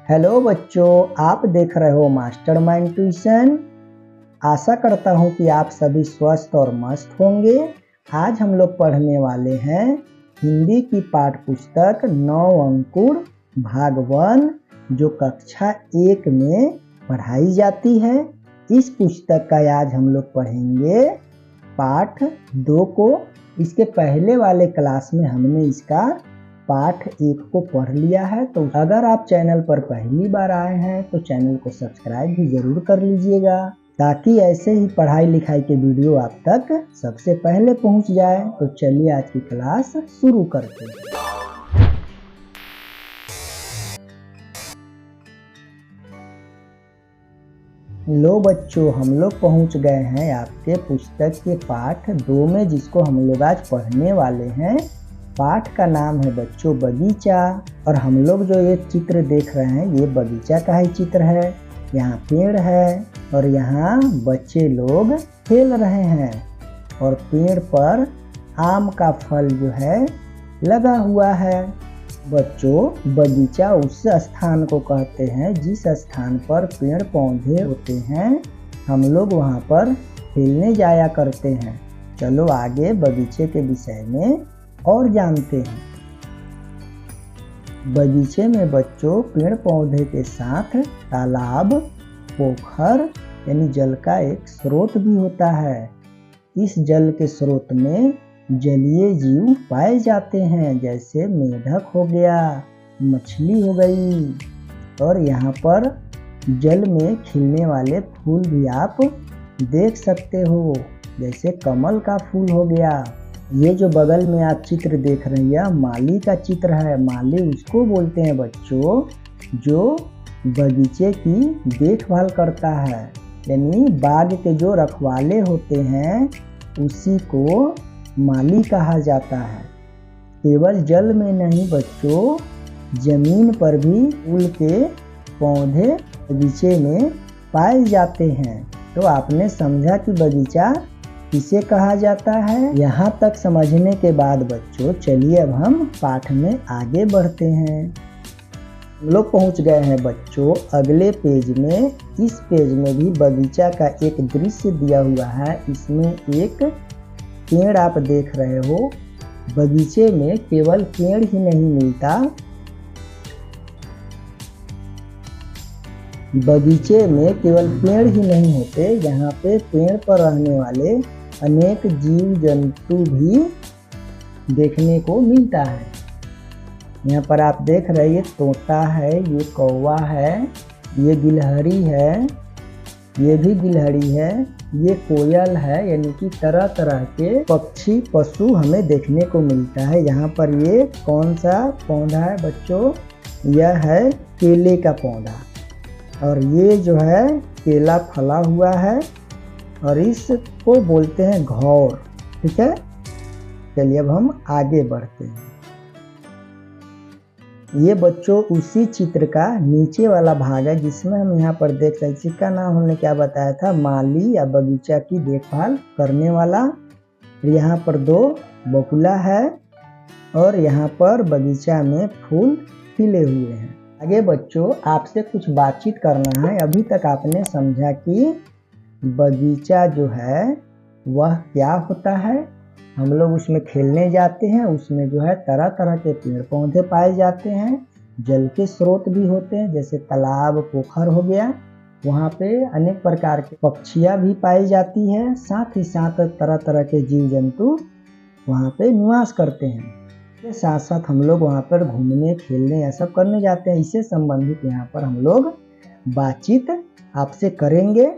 Hello बच्चों, आप देख रहे हो मास्टरमाइंड ट्यूशन। आशा करता हूँ कि आप सभी स्वस्थ और मस्त होंगे। आज हम लोग पढ़ने वाले हैं हिंदी की पाठ पुस्तक 9 अंकुर भाग 1 जो कक्षा 1 में पढ़ाई जाती है। इस पुस्तक का आज हम लोग पढ़ेंगे पाठ 2 को। इसके पहले वाले क्लास में हमने इसका पाठ 1 को पढ़ लिया है। तो अगर आप चैनल पर पहली बार आए हैं तो चैनल को सब्सक्राइब भी जरूर कर लीजिएगा ताकि ऐसे ही पढ़ाई लिखाई के वीडियो आप तक सबसे पहले पहुंच जाए। तो चलिए आज की क्लास शुरू करते हैं। लो बच्चों, हम लोग पहुंच गए हैं आपके पुस्तक के पाठ 2 में, जिसको हम लोग आज पढ़ने वाले हैं। पाठ का नाम है बच्चों बगीचा। और हम लोग जो ये चित्र देख रहे हैं ये बगीचा का ही चित्र है। यहाँ पेड़ है और यहाँ बच्चे लोग खेल रहे हैं और पेड़ पर आम का फल जो है लगा हुआ है। बच्चों, बगीचा उस स्थान को कहते हैं जिस स्थान पर पेड़ पौधे होते हैं। हम लोग वहाँ पर खेलने जाया करते हैं। चलो आगे बगीचे के विषय में और जानते हैं। बगीचे में बच्चों पेड़ पौधे के साथ तालाब, पोखर यानी जल का एक स्रोत भी होता है। इस जल के स्रोत में जलीय जीव पाए जाते हैं, जैसे मेढक हो गया, मछली हो गई। और यहाँ पर जल में खिलने वाले फूल भी आप देख सकते हो, जैसे कमल का फूल हो गया। ये जो बगल में आप चित्र देख रहे हैं माली का चित्र है। माली उसको बोलते हैं बच्चों जो बगीचे की देखभाल करता है, यानी बाग के जो रखवाले होते हैं उसी को माली कहा जाता है। केवल जल में नहीं बच्चों, जमीन पर भी फूल के पौधे बगीचे में पाए जाते हैं। तो आपने समझा कि बगीचा किसे कहा जाता है। यहाँ तक समझने के बाद बच्चों चलिए अब हम पाठ में आगे बढ़ते हैं। हम लोग पहुँच गए हैं बच्चों अगले पेज में। इस पेज में भी बगीचा का एक दृश्य दिया हुआ है। इसमें एक पेड़ आप देख रहे हो। बगीचे में केवल पेड़ ही नहीं मिलता, बगीचे में केवल पेड़ ही नहीं होते, यहाँ पे पेड़ पर रहने वाले अनेक जीव जंतु भी देखने को मिलता है। यहाँ पर आप देख रहे हैं ये तोता है, ये कौवा है, ये गिलहरी है, ये भी गिलहरी है, ये कोयल है, यानी कि तरह तरह के पक्षी पशु हमें देखने को मिलता है। यहाँ पर ये कौन सा पौधा है बच्चों? यह है केले का पौधा और ये जो है केला फला हुआ है और इसको बोलते हैं घौर। ठीक है, चलिए अब हम आगे बढ़ते हैं। ये बच्चों उसी चित्र का नीचे वाला भाग है जिसमें हम यहाँ पर देख रहे हैं। इसका नाम हमने क्या बताया था? माली या बगीचा की देखभाल करने वाला। यहाँ पर 2 बकुला है और यहाँ पर बगीचा में फूल खिले हुए हैं। आगे बच्चों आपसे कुछ बातचीत करना है। अभी तक आपने समझा कि बगीचा जो है वह क्या होता है। हम लोग उसमें खेलने जाते हैं, उसमें जो है तरह तरह के पेड़ पौधे पाए जाते हैं, जल के स्रोत भी होते हैं जैसे तालाब, पोखर हो गया। वहाँ पे अनेक प्रकार के पक्षियाँ भी पाई जाती है, साथ ही साथ तरह तरह के जीव जंतु वहाँ पे निवास करते हैं। के साथ साथ हम लोग वहाँ पर घूमने, खेलने या सब करने जाते हैं। इससे संबंधित यहाँ पर हम लोग बातचीत आपसे करेंगे।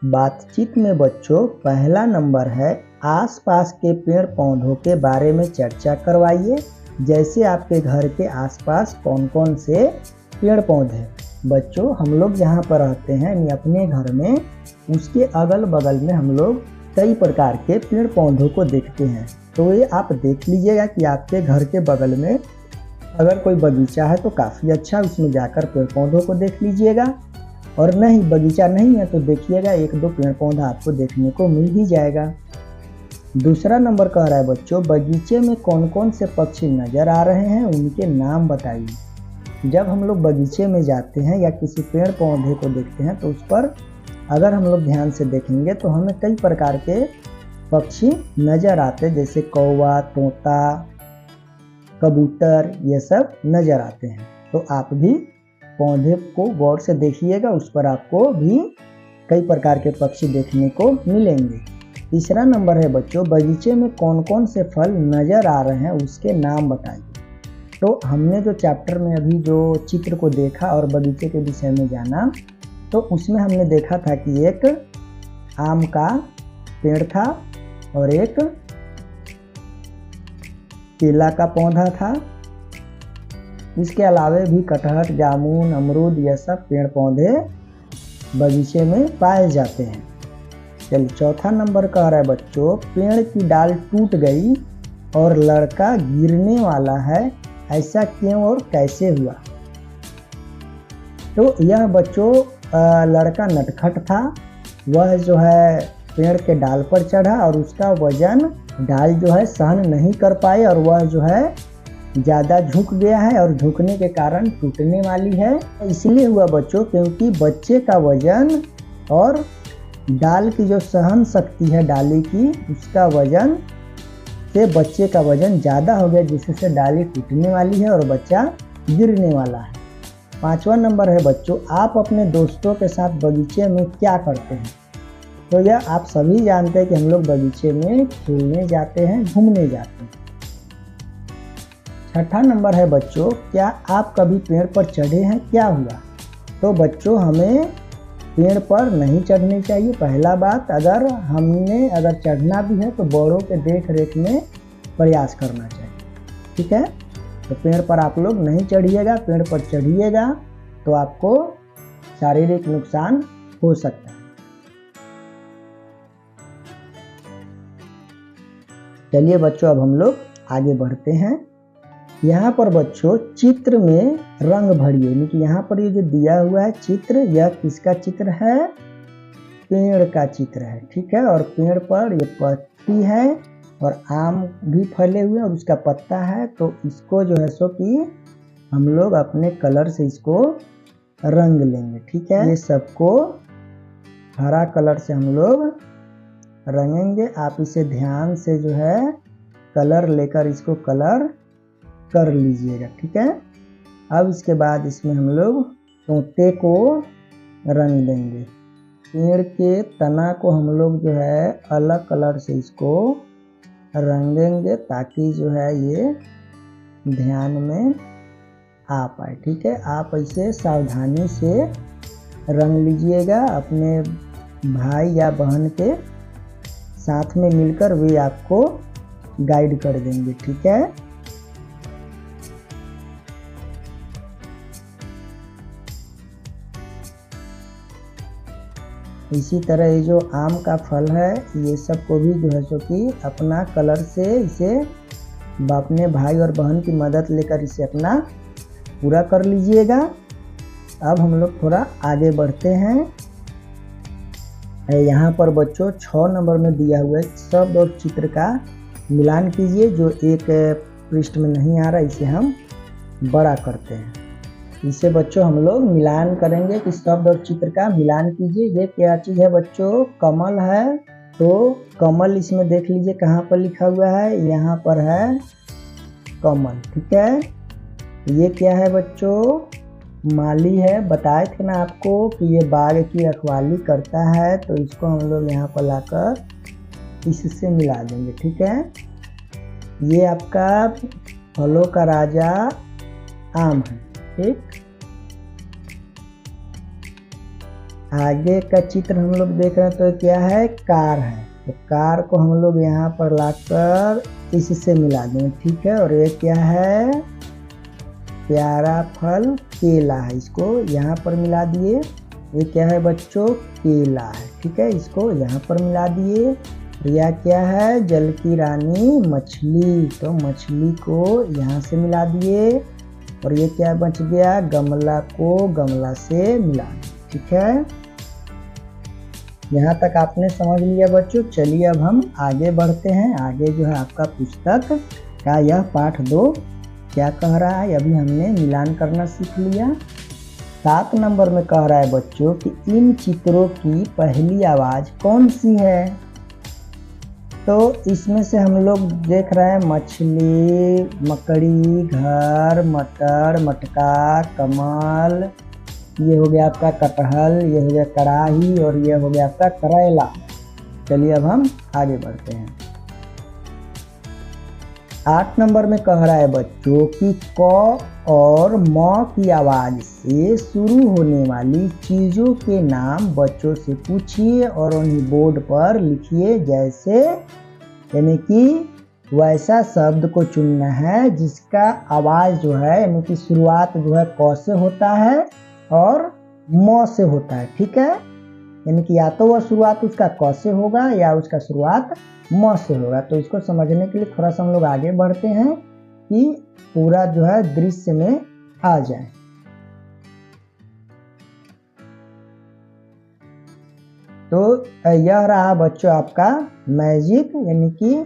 बातचीत में बच्चों पहला नंबर है आसपास के पेड़ पौधों के बारे में चर्चा करवाइए। जैसे आपके घर के आसपास कौन कौन से पेड़ पौधे। बच्चों हम लोग जहाँ पर रहते हैं यानी अपने घर में, उसके अगल बगल में हम लोग कई प्रकार के पेड़ पौधों को देखते हैं। तो ये आप देख लीजिएगा कि आपके घर के बगल में अगर कोई बगीचा है तो काफ़ी अच्छा, उसमें जाकर पेड़ पौधों को देख लीजिएगा। और नहीं बगीचा नहीं है तो देखिएगा 1-2 पेड़ पौधा आपको देखने को मिल ही जाएगा। दूसरा नंबर कह रहा है बच्चों बगीचे में कौन कौन से पक्षी नज़र आ रहे हैं, उनके नाम बताइए। जब हम लोग बगीचे में जाते हैं या किसी पेड़ पौधे को देखते हैं तो उस पर अगर हम लोग ध्यान से देखेंगे तो हमें कई प्रकार के पक्षी नज़र आते, जैसे कौवा, तोता, कबूतर, ये सब नज़र आते हैं। तो आप भी पौधे को गौर से देखिएगा, उस पर आपको भी कई प्रकार के पक्षी देखने को मिलेंगे। तीसरा नंबर है बच्चों, बगीचे में कौन कौन से फल नज़र आ रहे हैं उसके नाम बताइए। तो हमने जो चैप्टर में अभी जो चित्र को देखा और बगीचे के विषय में जाना, तो उसमें हमने देखा था कि एक आम का पेड़ था और एक केला का पौधा था। इसके अलावा भी कटहल, जामुन, अमरूद, यह सब पेड़ पौधे बगीचे में पाए जाते हैं। चलिए चौथा नंबर कह रहा है बच्चों, पेड़ की डाल टूट गई और लड़का गिरने वाला है, ऐसा क्यों और कैसे हुआ। तो यह बच्चों लड़का नटखट था, वह जो है पेड़ के डाल पर चढ़ा और उसका वजन डाल जो है सहन नहीं कर पाए और वह जो है ज़्यादा झुक गया है और झुकने के कारण टूटने वाली है। इसलिए हुआ बच्चों क्योंकि बच्चे का वजन और डाल की जो सहन शक्ति है डाली की, उसका वजन से बच्चे का वजन ज़्यादा हो गया, जिससे डाली टूटने वाली है और बच्चा गिरने वाला है। पांचवा नंबर है बच्चों, आप अपने दोस्तों के साथ बगीचे में क्या करते हैं। तो यह आप सभी जानते हैं कि हम लोग बगीचे में खेलने जाते हैं, घूमने जाते हैं। छठा नंबर है बच्चों, क्या आप कभी पेड़ पर चढ़े हैं, क्या हुआ। तो बच्चों हमें पेड़ पर नहीं चढ़नी चाहिए। पहला बात, अगर चढ़ना भी है तो बड़ों के देख रेख में प्रयास करना चाहिए, ठीक है। तो पेड़ पर आप लोग नहीं चढ़िएगा, पेड़ पर चढ़िएगा तो आपको शारीरिक नुकसान हो सकता है। चलिए बच्चों अब हम लोग आगे बढ़ते हैं। यहाँ पर बच्चों चित्र में रंग भरिए, यानी कि यहाँ पर ये जो दिया हुआ है चित्र, यह किसका चित्र है, पेड़ का चित्र है, ठीक है। और पेड़ पर ये पत्ती है और आम भी फले हुए और उसका पत्ता है। तो इसको जो है सो कि हम लोग अपने कलर से इसको रंग लेंगे, ठीक है। ये सबको हरा कलर से हम लोग रंगेंगे। आप इसे ध्यान से जो है कलर लेकर इसको कलर कर लीजिएगा, ठीक है। अब इसके बाद इसमें हम लोग तोते को रंग देंगे। पेड़ के तना को हम लोग जो है अलग कलर से इसको रंगेंगे ताकि जो है ये ध्यान में आ पाए, ठीक है। आप इसे सावधानी से रंग लीजिएगा, अपने भाई या बहन के साथ में मिलकर वे आपको गाइड कर देंगे, ठीक है। इसी तरह ये जो आम का फल है, ये सब को भी जो है सो कि अपना कलर से इसे अपने भाई और बहन की मदद लेकर इसे अपना पूरा कर लीजिएगा। अब हम लोग थोड़ा आगे बढ़ते हैं। यहाँ पर बच्चों 6 नंबर में दिया हुआ है, शब्द और चित्र का मिलान कीजिए। जो एक पृष्ठ में नहीं आ रहा, इसे हम बड़ा करते हैं। इसे बच्चों हम लोग मिलान करेंगे कि शब्द और चित्र का मिलान कीजिए। ये क्या चीज़ है बच्चों, कमल है। तो कमल इसमें देख लीजिए कहाँ पर लिखा हुआ है, यहाँ पर है कमल, ठीक है। ये क्या है बच्चों, माली है। बताए थे ना आपको कि ये बाग की रखवाली करता है, तो इसको हम लोग यहाँ पर लाकर इससे मिला देंगे, ठीक है। ये आपका फलों का राजा आम है, ठीक। आगे का चित्र हम लोग देख रहे हैं तो क्या है, कार है। तो कार को हम लोग यहाँ पर लाकर इससे मिला देंगे, ठीक है। और ये क्या है, प्यारा फल केला है, इसको यहाँ पर मिला दिए। ये क्या है बच्चों, केला है, ठीक है, इसको यहाँ पर मिला दिए। यह क्या है, जल की रानी मछली, तो मछली को यहाँ से मिला दिए। और ये क्या बच गया, गमला को गमला से मिला दिए, ठीक है। यहाँ तक आपने समझ लिया बच्चों। चलिए अब हम आगे बढ़ते हैं। आगे जो है आपका पुस्तक का यह पाठ 2 क्या कह रहा है, अभी हमने मिलान करना सीख लिया। 7 नंबर में कह रहा है बच्चों कि इन चित्रों की पहली आवाज़ कौन सी है। तो इसमें से हम लोग देख रहे हैं मछली, मकड़ी, घर, मटर, मटका, कमल, ये हो गया आपका कटहल, ये हो गया कढ़ाई और ये हो गया आपका करेला। चलिए अब हम आगे बढ़ते हैं। 8 नंबर में कह रहा है बच्चों कि क और म की आवाज़ से शुरू होने वाली चीज़ों के नाम बच्चों से पूछिए और उन्हें बोर्ड पर लिखिए। जैसे यानी कि वैसा शब्द को चुनना है जिसका आवाज़ जो है यानी कि शुरुआत जो है क से होता है और म से होता है। ठीक है, यानी कि या तो वह शुरुआत उसका क से होगा या उसका शुरुआत म से होगा। तो इसको समझने के लिए थोड़ा सा हम लोग आगे बढ़ते हैं कि पूरा जो है दृश्य में आ जाए। तो यह रहा बच्चों आपका मैजिक, यानी कि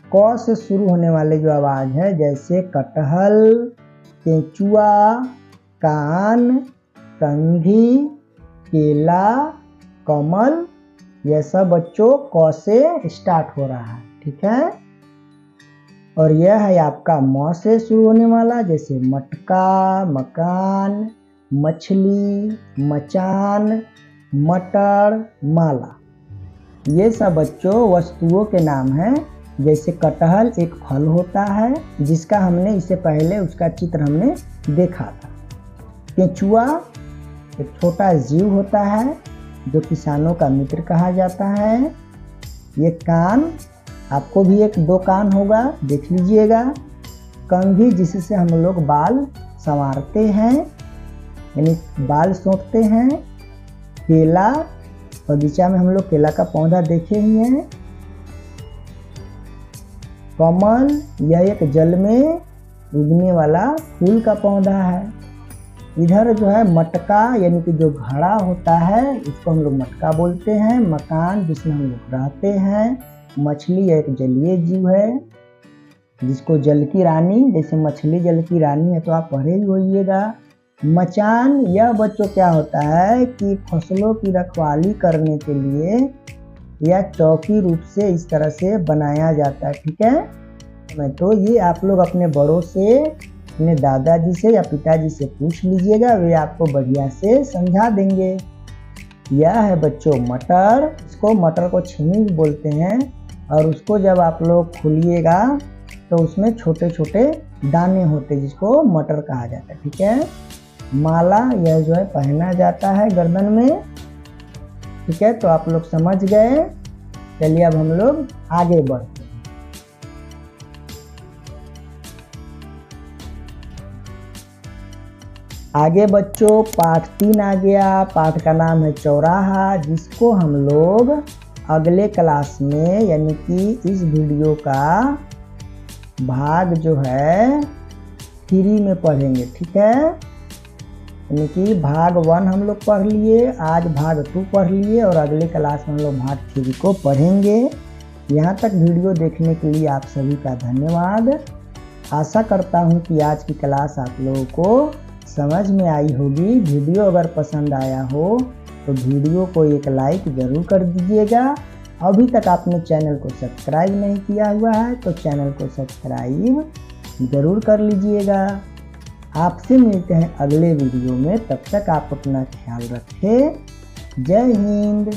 क से शुरू होने वाले जो आवाज़ है, जैसे कटहल, केंचुआ, कान, कंघी, केला, कमल, यह सब बच्चों क से स्टार्ट हो रहा है। ठीक है, और यह है आपका म से शुरू होने वाला, जैसे मटका, मकान, मछली, मचान, मटर, माला। ये सब बच्चों वस्तुओं के नाम हैं। जैसे कटहल एक फल होता है जिसका हमने इससे पहले उसका चित्र हमने देखा था। केंचुआ एक छोटा जीव होता है जो किसानों का मित्र कहा जाता है। ये कान, आपको भी 1-2 कान होगा, देख लीजिएगा। कंघी जिससे हम लोग बाल संवारते हैं यानी बाल सोंखते हैं। केला, बगीचा में हम लोग केला का पौधा देखे ही हैं। कमल, यह एक जल में उगने वाला फूल का पौधा है। इधर जो है मटका यानी कि जो घड़ा होता है इसको हम लोग मटका बोलते हैं। मकान जिसमें हम लोग रहते हैं। मछली एक जलीय जीव है जिसको जल की रानी, जैसे मछली जल की रानी है तो आप पढ़े ही होइएगा। मचान, यह बच्चों क्या होता है कि फसलों की रखवाली करने के लिए या चौकी रूप से इस तरह से बनाया जाता है। ठीक है, तो ये आप लोग अपने बड़ों से, अपने दादाजी से या पिताजी से पूछ लीजिएगा, वे आपको बढ़िया से समझा देंगे। यह है बच्चों मटर, इसको मटर को छीमी बोलते हैं और उसको जब आप लोग खोलिएगा तो उसमें छोटे छोटे दाने होते हैं जिसको मटर कहा जाता है। ठीक है, माला, यह जो है पहना जाता है गर्दन में। ठीक है, तो आप लोग समझ गए। चलिए अब हम लोग आगे बढ़ते हैं। आगे बच्चों पाठ 3 आ गया। पाठ का नाम है चौराहा, जिसको हम लोग अगले क्लास में यानी कि इस वीडियो का भाग जो है 3 में पढ़ेंगे। ठीक है, यानी कि भाग 1 हम लोग पढ़ लिए, आज भाग 2 पढ़ लिए और अगले क्लास में हम लोग भाग 3 को पढ़ेंगे। यहाँ तक वीडियो देखने के लिए आप सभी का धन्यवाद। आशा करता हूँ कि आज की क्लास आप लोगों को समझ में आई होगी। वीडियो अगर पसंद आया हो तो वीडियो को एक लाइक ज़रूर कर दीजिएगा। अभी तक आपने चैनल को सब्सक्राइब नहीं किया हुआ है तो चैनल को सब्सक्राइब ज़रूर कर लीजिएगा। आपसे मिलते हैं अगले वीडियो में, तब तक आप अपना ख्याल रखें। जय हिंद।